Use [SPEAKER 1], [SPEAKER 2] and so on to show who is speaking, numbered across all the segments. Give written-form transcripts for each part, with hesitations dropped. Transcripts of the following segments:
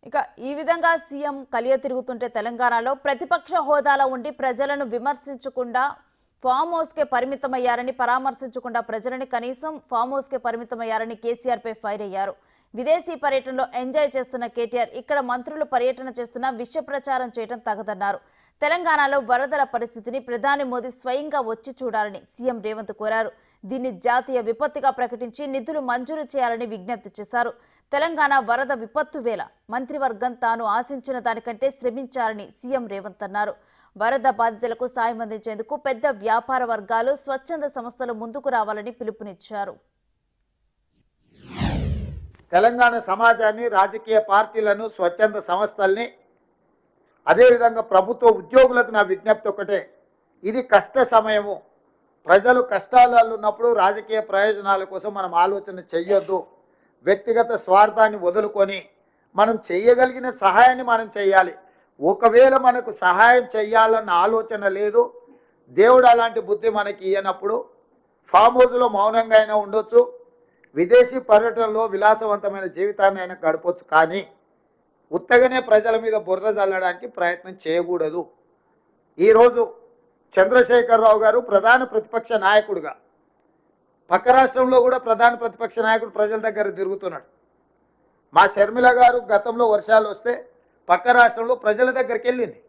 [SPEAKER 1] ఇక ఈ విధంగా సీఎం కలియ తిరుగుతుంటే తెలంగాణలో ప్రతిపక్ష హోదాలో ఉండి ప్రజలను విమర్శించకుండా ఫామ్ హౌస్ కే పరిమితమయ్యారని పరామర్శించకుండా ప్రజలని కనీసం ఫామ్ హౌస్ కే పరిమితమయ్యారని కేసీఆర్ పై ఫైర్ అయ్యారు. విదేశీ పర్యటనలో ఎంజాయ్ చేస్తున్న కేటీఆర్ ఇక్కడ మంత్రులు పర్యటన చేస్తున్న విష ప్రచారం చేయడం తగదన్నారు. తెలంగాణలో వరదల పరిస్థితిని ప్రధాని మోదీ స్వయంగా వచ్చి చూడాలని సీఎం రేవంత్ కోరారు. దీన్ని జాతీయ విపత్తుగా ప్రకటించి నిధులు మంజూరు చేయాలని విజ్ఞప్తి చేశారు. తెలంగాణ వరద విపత్తు వేళ మంత్రివర్గం తాను ఆశించిన దానికంటే శ్రమించాలని సీఎం రేవంత్ అన్నారు. వరద బాధితులకు సాయం అందించేందుకు పెద్ద వ్యాపార వర్గాలు స్వచ్ఛంద సంస్థలు ముందుకు రావాలని పిలుపునిచ్చారు.
[SPEAKER 2] తెలంగాణ సమాజాన్ని, రాజకీయ పార్టీలను, స్వచ్ఛంద సంస్థల్ని, అదేవిధంగా ప్రభుత్వ ఉద్యోగులకు నా విజ్ఞప్తి ఒకటే, ఇది కష్ట సమయము. ప్రజలు కష్టాలలో ఉన్నప్పుడు రాజకీయ ప్రయోజనాల కోసం మనం ఆలోచన చెయ్యొద్దు. వ్యక్తిగత స్వార్థాన్ని వదులుకొని మనం చేయగలిగిన సహాయాన్ని మనం చేయాలి. ఒకవేళ మనకు సహాయం చేయాలన్న ఆలోచన లేదు, దేవుడు అలాంటి బుద్ధి మనకి ఇయ్యనప్పుడు ఫామ్ హౌస్లో మౌనంగా అయినా ఉండొచ్చు, విదేశీ పర్యటనలో విలాసవంతమైన జీవితాన్ని అయినా గడపొచ్చు. కానీ ఉత్తగానే ప్రజల మీద బురద చల్లడానికి ప్రయత్నం చేయకూడదు. ఈరోజు చంద్రశేఖరరావు గారు ప్రధాన ప్రతిపక్ష నాయకుడుగా, పక్క రాష్ట్రంలో కూడా ప్రధాన ప్రతిపక్ష నాయకుడు ప్రజల దగ్గర తిరుగుతున్నాడు. మా షర్మిల గారు గతంలో వర్షాలు వస్తే పక్క రాష్ట్రంలో ప్రజల దగ్గరికి వెళ్ళింది.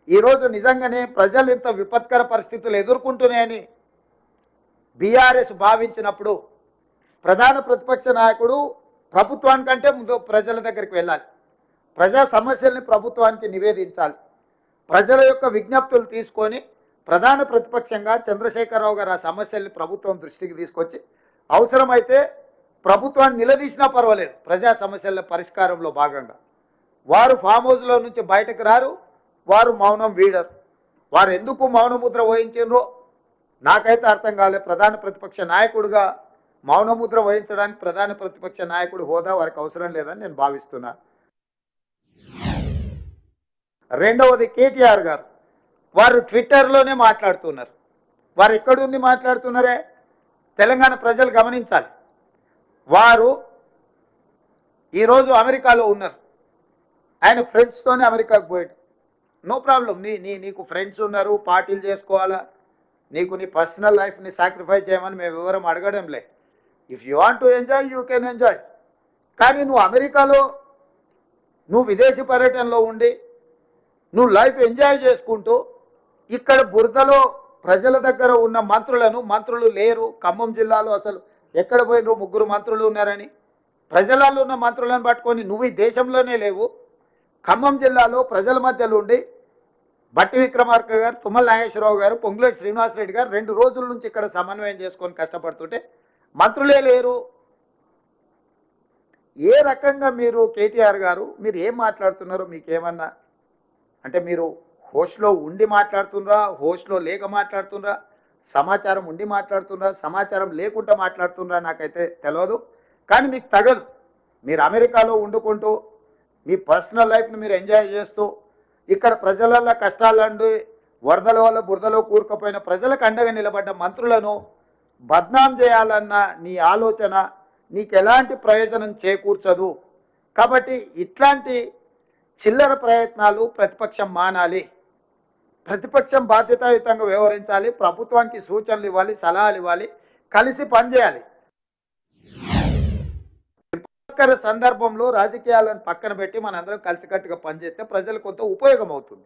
[SPEAKER 2] ఈరోజు నిజంగానే ప్రజలు ఇంత విపత్కర పరిస్థితులు ఎదుర్కొంటున్నాయని బీఆర్ఎస్ భావించినప్పుడు ప్రధాన ప్రతిపక్ష నాయకుడు ప్రభుత్వానికంటే ముందు ప్రజల దగ్గరికి వెళ్ళాలి. ప్రజా సమస్యల్ని ప్రభుత్వానికి నివేదించాలి. ప్రజల యొక్క విజ్ఞప్తులు తీసుకొని ప్రధాన ప్రతిపక్షంగా చంద్రశేఖరరావు గారు ఆ సమస్యల్ని ప్రభుత్వం దృష్టికి తీసుకొచ్చి అవసరమైతే ప్రభుత్వాన్ని నిలదీసినా పర్వాలేదు. ప్రజా సమస్యల పరిష్కారంలో భాగంగా వారు ఫామ్ హౌస్లో నుంచి బయటకు రారు, వారు మౌనం వీడరు. వారు ఎందుకు మౌనముద్ర వహించారో నాకైతే అర్థం కాలేదు. ప్రధాన ప్రతిపక్ష నాయకుడిగా మౌనముద్ర వహించడానికి ప్రధాన ప్రతిపక్ష నాయకుడు హోదా వారికి అవసరం లేదని నేను భావిస్తున్నా. రెండవది కేటీఆర్ గారు, వారు ట్విట్టర్లోనే మాట్లాడుతున్నారు. వారు ఎక్కడుండి మాట్లాడుతున్నారే తెలంగాణ ప్రజలు గమనించాలి. వారు ఈరోజు అమెరికాలో ఉన్నారు. ఆయన ఫ్రెండ్స్తోనే అమెరికాకు పోయాడు. నో ప్రాబ్లం, నీకు ఫ్రెండ్స్ ఉన్నారు, పార్టీలు చేసుకోవాలా, నీకు నీ పర్సనల్ లైఫ్ని సాక్రిఫైస్ చేయమని మేము వివరం అడగడం లే. If you want to enjoy you can enjoy. కానీ నువ్వు అమెరికాలో నువ్వు విదేశీ పర్యటనలో ఉండి నువ్వు లైఫ్ ఎంజాయ్ చేసుకుంటూ ఇక్కడ బురదలో ప్రజల దగ్గర ఉన్న మంత్రులు లేరు. ఖమ్మం జిల్లాలో అసలు ఎక్కడ పోయినరు, 3 మంత్రులు ఉన్నారని ప్రజలలో ఉన్న మంత్రులను పట్టుకొని నువ్వు ఈ దేశంలోనే లేవు. ఖమ్మం జిల్లాలో ప్రజల మధ్యలో ఉండి బట్టి విక్రమార్క గారు, తుమ్మల నాగేశ్వరరావు గారు, పొంగులేటి శ్రీనివాసరెడ్డి గారు 2 రోజుల నుంచి ఇక్కడ సమన్వయం చేసుకొని కష్టపడుతుంటే మంత్రులే లేరు. ఏ రకంగా మీరు కేటీఆర్ గారు మీరు ఏం మాట్లాడుతున్నారో మీకేమన్నా అంటే మీరు హోస్ట్లో ఉండి మాట్లాడుతున్నారా, హోస్ట్లో లేక మాట్లాడుతున్నారా, సమాచారం ఉండి మాట్లాడుతున్నారా, సమాచారం లేకుండా మాట్లాడుతున్నారా నాకైతే తెలియదు. కానీ మీకు తగదు. మీరు అమెరికాలో వండుకుంటూ మీ పర్సనల్ లైఫ్ని మీరు ఎంజాయ్ చేస్తూ ఇక్కడ ప్రజల కష్టాలండి వరదల వల్ల బురదలో కూరుకుపోయిన ప్రజలకు అండగా నిలబడ్డ మంత్రులను బద్నాం చేయాలన్న నీ ఆలోచన నీకు ఎలాంటి ప్రయోజనం చేకూర్చదు. కాబట్టి ఇట్లాంటి చిల్లర ప్రయత్నాలు ప్రతిపక్షం మానాలి. ప్రతిపక్షం బాధ్యతాయుతంగా వ్యవహరించాలి. ప్రభుత్వానికి సూచనలు ఇవ్వాలి, సలహాలు ఇవ్వాలి, కలిసి పనిచేయాలి. విపత్కర సందర్భంలో రాజకీయాలను పక్కన పెట్టి మనందరం కలిసికట్టుగా పనిచేస్తే ప్రజలకు కొంత ఉపయోగం అవుతుంది.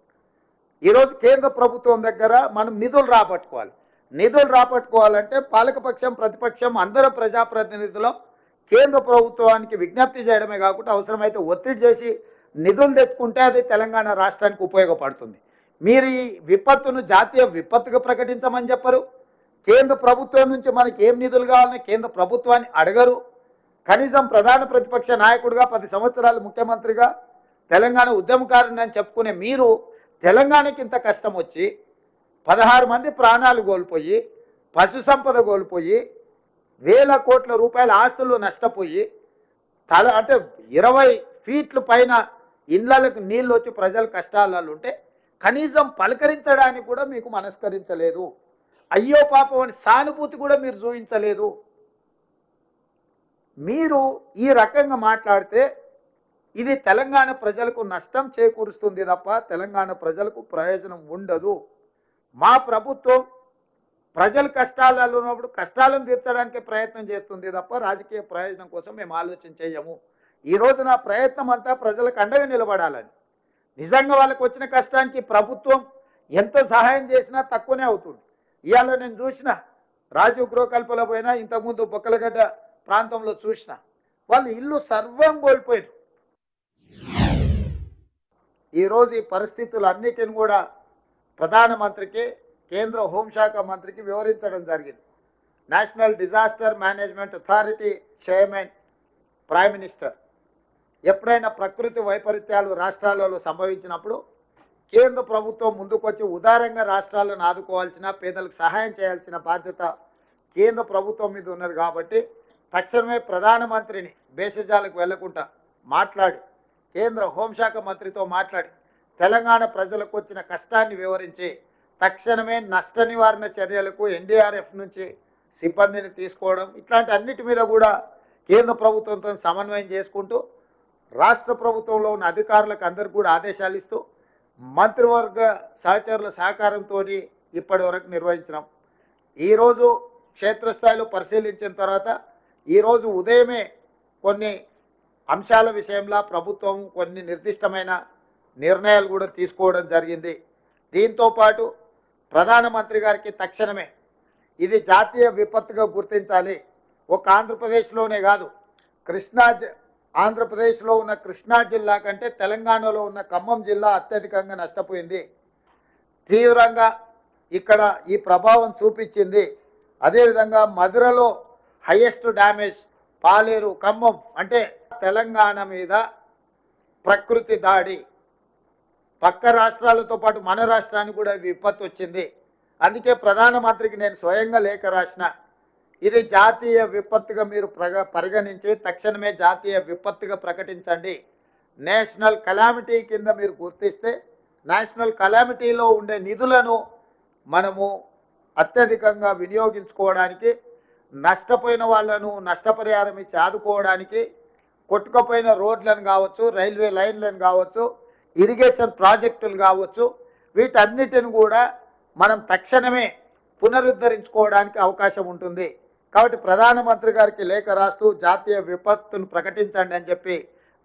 [SPEAKER 2] ఈరోజు కేంద్ర ప్రభుత్వం దగ్గర మనం నిధులు రాబట్టుకోవాలి. నిధులు రాబట్టుకోవాలంటే పాలకపక్షం, ప్రతిపక్షం అందరూ ప్రజాప్రతినిధులు కేంద్ర ప్రభుత్వానికి విజ్ఞప్తి చేయడమే కాకుండా అవసరమైతే ఒత్తిడి చేసి నిధులు తెచ్చుకుంటే అది తెలంగాణ రాష్ట్రానికి ఉపయోగపడుతుంది. మీరు ఈ విపత్తును జాతీయ విపత్తుగా ప్రకటించమని చెప్పరు. కేంద్ర ప్రభుత్వం నుంచి మనకి ఏం నిధులు కావాలని కేంద్ర ప్రభుత్వాన్ని అడగరు. కనీసం ప్రధాన ప్రతిపక్ష నాయకుడిగా 10 సంవత్సరాలు ముఖ్యమంత్రిగా తెలంగాణ ఉద్యమకారుని అని చెప్పుకునే మీరు తెలంగాణకి ఇంత కష్టం వచ్చి 16 మంది ప్రాణాలు కోల్పోయి, పశు సంపద కోల్పోయి, వేల కోట్ల రూపాయల ఆస్తులు నష్టపోయి అంటే 20 ఫీట్ల పైన ఇళ్లకు నీళ్ళు వచ్చి ప్రజలు కష్టాలలో ఉంటే కనీసం పలకరించడానికి కూడా మీకు మనస్కరించలేదు. అయ్యో పాపం అని సానుభూతి కూడా మీరు చూపించలేదు. మీరు ఈ రకంగా మాట్లాడితే ఇది తెలంగాణ ప్రజలకు నష్టం చేకూరుస్తుంది తప్ప తెలంగాణ ప్రజలకు ప్రయోజనం ఉండదు. మా ప్రభుత్వం ప్రజల కష్టాలలో ఉన్నప్పుడు కష్టాలను తీర్చడానికి ప్రయత్నం చేస్తుంది తప్ప రాజకీయ ప్రయోజనం కోసం మేము ఆలోచన చేయము. ఈరోజు నా ప్రయత్నం అంతా ప్రజలకు అండగా నిలబడాలని. నిజంగా వాళ్ళకు వచ్చిన కష్టానికి ప్రభుత్వం ఎంత సహాయం చేసినా తక్కువనే అవుతుంది. ఇవాళ నేను చూసిన రాజీవ్ గృహకల్పలో పోయినా, ఇంతకుముందు బొక్కలగడ్డ ప్రాంతంలో చూసిన వాళ్ళు ఇల్లు సర్వం కోల్పోయారు. ఈరోజు ఈ పరిస్థితులన్నిటిని కూడా ప్రధానమంత్రికి, కేంద్ర హోంశాఖ మంత్రికి వివరించడం జరిగింది. National disaster management authority chairman prime minister ఎప్పుడైనా ప్రకృతి వైపరీత్యాలు రాష్ట్రాలలో సంభవించినప్పుడు కేంద్ర ప్రభుత్వం ముందుకొచ్చి ఉదారంగా రాష్ట్రాలను ఆదుకోవాల్సిన, పేదలకు సహాయం చేయాల్సిన బాధ్యత కేంద్ర ప్రభుత్వం మీద ఉన్నది. కాబట్టి తక్షణమే ప్రధానమంత్రిని బేసిజాలకు వెళ్లకుండా మాట్లాడి, కేంద్ర హోంశాఖ మంత్రితో మాట్లాడి తెలంగాణ ప్రజలకు వచ్చిన కష్టాన్ని వివరించి తక్షణమే నష్ట నివారణ చర్యలకు ఎన్డీఆర్ఎఫ్ నుంచి సిబ్బందిని తీసుకోవడం, ఇట్లాంటి అన్నిటి మీద కూడా కేంద్ర ప్రభుత్వంతో సమన్వయం చేసుకుంటూ రాష్ట్ర ప్రభుత్వంలో ఉన్న అధికారులకు అందరికీ కూడా ఆదేశాలు ఇస్తూ మంత్రివర్గ సహచరుల సహకారంతో ఇప్పటి వరకు నిర్వహించినాం. ఈరోజు క్షేత్రస్థాయిలో పరిశీలించిన తర్వాత ఈరోజు ఉదయమే కొన్ని అంశాల విషయంలో ప్రభుత్వం కొన్ని నిర్దిష్టమైన నిర్ణయాలు కూడా తీసుకోవడం జరిగింది. దీంతోపాటు ప్రధానమంత్రి గారికి తక్షణమే ఇది జాతీయ విపత్తుగా గుర్తించాలి. ఒక ఆంధ్రప్రదేశ్లోనే కాదు, ఆంధ్రప్రదేశ్లో ఉన్న కృష్ణా జిల్లా కంటే తెలంగాణలో ఉన్న ఖమ్మం జిల్లా అత్యధికంగా నష్టపోయింది. తీవ్రంగా ఇక్కడ ఈ ప్రభావం చూపించింది. అదేవిధంగా మధురలో హైయెస్ట్ డ్యామేజ్, పాలేరు, ఖమ్మం. అంటే తెలంగాణ మీద ప్రకృతి దాడి, పక్క రాష్ట్రాలతో పాటు మన రాష్ట్రానికి కూడా విపత్తు వచ్చింది. అందుకే ప్రధానమంత్రికి నేను స్వయంగా లేఖ రాసిన, ఇది జాతీయ విపత్తుగా మీరు పరిగణించి తక్షణమే జాతీయ విపత్తుగా ప్రకటించండి. నేషనల్ కలామిటీ కింద మీరు గుర్తిస్తే నేషనల్ కలామిటీలో ఉండే నిధులను మనము అత్యధికంగా వినియోగించుకోవడానికి, నష్టపోయిన వాళ్ళను నష్టపరిహారం ఇచ్చి ఆదుకోవడానికి, కొట్టుకుపోయిన రోడ్లను కావచ్చు, రైల్వే లైన్లను కావచ్చు, ఇరిగేషన్ ప్రాజెక్టులు కావచ్చు, వీటన్నిటిని కూడా మనం తక్షణమే పునరుద్ధరించుకోవడానికి అవకాశం ఉంటుంది. కాబట్టి ప్రధానమంత్రి గారికి లేఖ రాస్తూ జాతీయ విపత్తును ప్రకటించండి అని చెప్పి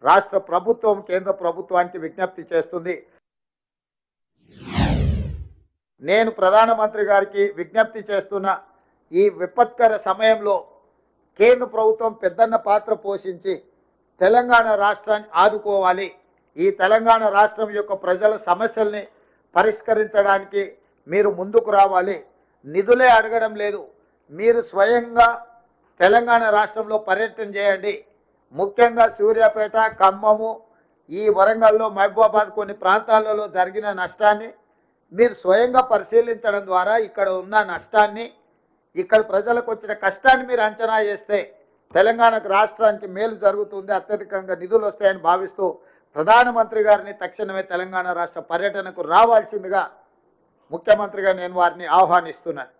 [SPEAKER 2] రాష్ట్ర ప్రభుత్వం కేంద్ర ప్రభుత్వానికి విజ్ఞప్తి చేస్తుంది. నేను ప్రధానమంత్రి గారికి విజ్ఞప్తి చేస్తున్న ఈ విపత్కర సమయంలో కేంద్ర ప్రభుత్వం పెద్దన్న పాత్ర పోషించి తెలంగాణ రాష్ట్రాన్ని ఆదుకోవాలి. ఈ తెలంగాణ రాష్ట్రం యొక్క ప్రజల సమస్యల్ని పరిష్కరించడానికి మీరు ముందుకు రావాలి. నిధులే అడగడం లేదు, మీరు స్వయంగా తెలంగాణ రాష్ట్రంలో పర్యటన చేయండి. ముఖ్యంగా సూర్యాపేట, ఖమ్మము, ఈ వరంగల్లో, మహబూబాబాద్ కొన్ని ప్రాంతాలలో జరిగిన నష్టాన్ని మీరు స్వయంగా పరిశీలించడం ద్వారా ఇక్కడ ఉన్న నష్టాన్ని, ఇక్కడ ప్రజలకు వచ్చిన కష్టాన్ని మీరు అంచనా చేస్తే తెలంగాణకు రాష్ట్రానికి మేలు జరుగుతుంది, అత్యధికంగా నిధులు వస్తాయని భావిస్తూ ప్రధానమంత్రి గారిని తక్షణమే తెలంగాణ రాష్ట్ర పర్యటనకు రావాల్సిందిగా ముఖ్యమంత్రిగా నేను వారిని ఆహ్వానిస్తున్నాను.